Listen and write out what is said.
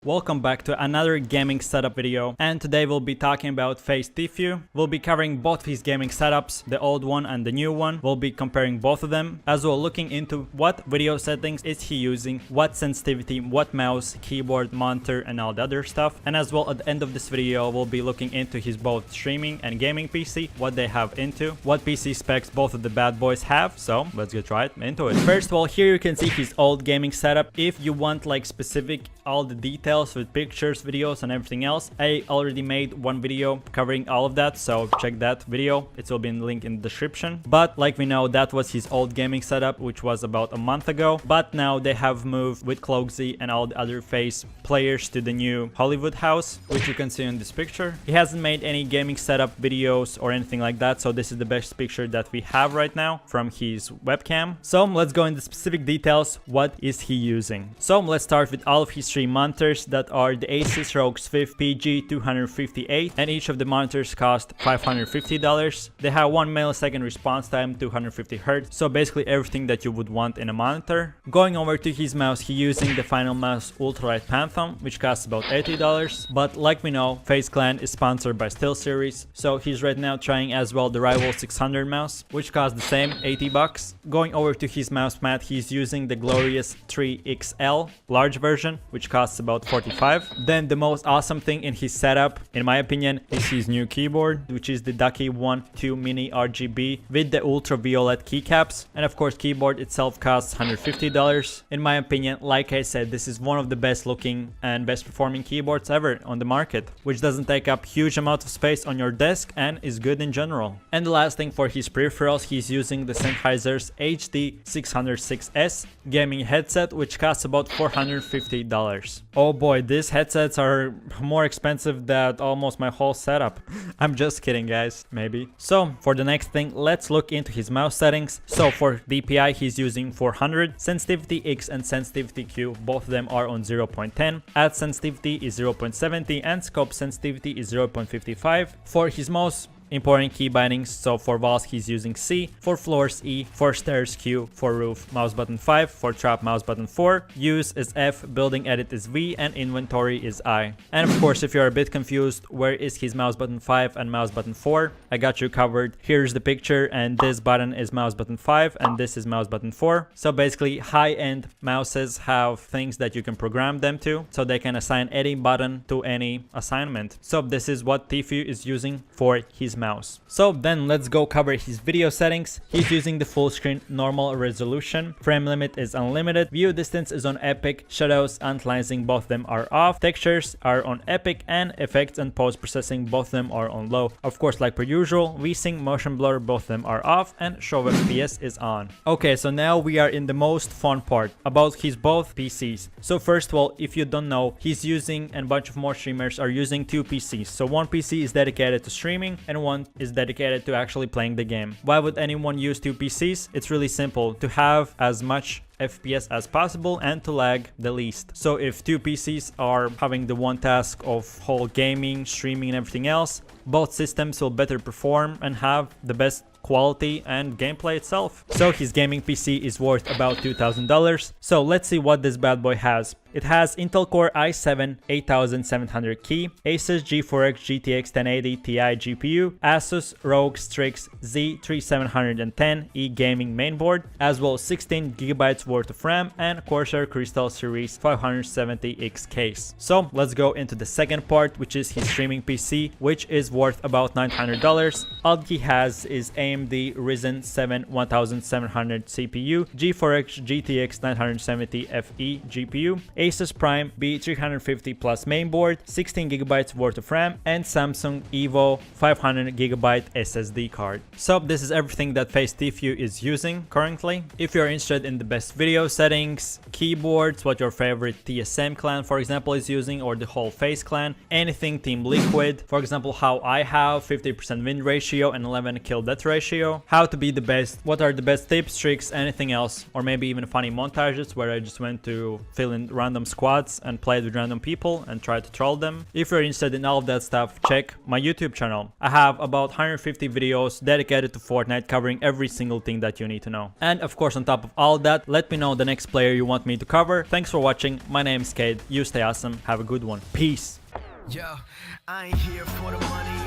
Welcome back to another gaming setup video, and today we'll be talking about Faze Tfue. We'll be covering both of his gaming setups, the old one and the new one. We'll be comparing both of them, as well looking into what video settings is he using, what sensitivity, what mouse, keyboard, monitor, and all the other stuff. And as well, at the end of this video, we'll be looking into his both streaming and gaming PC, what they have into, what PC specs both of the bad boys have. So let's get right into it. First of all, here you can see his old gaming setup. If you want like specific all the details with pictures, videos, and everything else, I already made one video covering all of that, so check that video. It will be in the link in the description. But like we know, that was his old gaming setup, which was about a month ago. But now they have moved with Cloakzy and all the other Faze players to the new Hollywood house, which you can see in this picture. He hasn't made any gaming setup videos or anything like that, so this is the best picture that we have right now from his webcam. So let's go into specific details. What is he using? So let's start with all of his three monitors that are the ASUS ROG Swift PG258, and each of the monitors cost $550. They have 1 millisecond response time, 250 Hz, so basically everything that you would want in a monitor. Going over to his mouse, he's using the FINALMOUSE ULTRALIGHT Phantom, which costs about $80. But like we know, FaZe Clan is sponsored by STEELSERIES, so he's right now trying as well the rival 600 mouse, which costs the same, 80 bucks. Going over to his mouse pad, he's using the glorious 3XL large version, which costs about $45. Then the most awesome thing in his setup, in my opinion, is his new keyboard, which is the DUCKY 1.2 Mini RGB with the ultraviolet keycaps. And of course, keyboard itself costs $150. In my opinion, like I said, this is one of the best looking and best performing keyboards ever on the market, which doesn't take up huge amount of space on your desk and is good in general. And the last thing for his peripherals, he's using the SENNHEISER's HD606S gaming headset, which costs about $450. Oh boy, these headsets are more expensive than almost my whole setup. I'm just kidding, guys, maybe. So for the next thing, let's look into his mouse settings. So for DPI, he's using 400, sensitivity X and sensitivity Q, both of them are on 0.10, add sensitivity is 0.70, and scope sensitivity is 0.55. For his most important key bindings, so for walls he's using C, for floors E, for stairs Q, for roof mouse button 5, for trap mouse button 4, use is F, building edit is V, and inventory is I. And of course, if you're a bit confused where is his mouse button 5 and mouse button 4, I got you covered. Here's the picture, and this button is mouse button 5 and this is mouse button 4. So basically high-end mouses have things that you can program them to, so they can assign any button to any assignment. So this is what Tfue is using for his mouse. So then let's go cover his video settings. He's using the full screen normal resolution, frame limit is unlimited, view distance is on epic, shadows anti-aliasing both of them are off, textures are on epic, and effects and post processing both of them are on low. Of course, like per usual, VSync, motion blur, both of them are off, and show FPS is on. Okay, so now we are in the most fun part about his both PCs. So first of all, if you don't know, he's using, and a bunch of more streamers are using, two PCs. So one PC is dedicated to streaming and one is dedicated to actually playing the game. Why would anyone use two PCs? It's really simple, to have as much FPS as possible and to lag the least. So if two PCs are having the one task of whole gaming, streaming, and everything else, both systems will better perform and have the best quality and gameplay itself. So his gaming PC is worth about $2,000. So let's see what this bad boy has. It has Intel Core i7 8700K, ASUS GeForce GTX 1080 Ti GPU, ASUS ROG Strix Z3710E gaming mainboard, as well as 16GB worth of RAM and Corsair Crystal Series 570X case. So let's go into the second part, which is his streaming PC, which is worth about $900. All he has is AMD Ryzen 7 1700 CPU, GeForce GTX 970 FE GPU, ASUS Prime B350 Plus mainboard, 16GB worth of RAM, and Samsung Evo 500GB SSD card. So this is everything that Faze Tfue is using currently. If you're interested in the best video settings, keyboards, what your favorite TSM clan for example is using, or the whole Faze clan, anything Team Liquid, for example how I have 50% win ratio and 11 kill death ratio, how to be the best, what are the best tips, tricks, anything else, or maybe even funny montages where I just went to fill in random random squads and played with random people and tried to troll them. If you're interested in all of that stuff, check my YouTube channel. I have about 150 videos dedicated to Fortnite covering every single thing that you need to know. And of course, on top of all that, let me know the next player you want me to cover. Thanks for watching. My name is Kaid. You stay awesome. Have a good one. Peace. Yo, I ain't here for the money.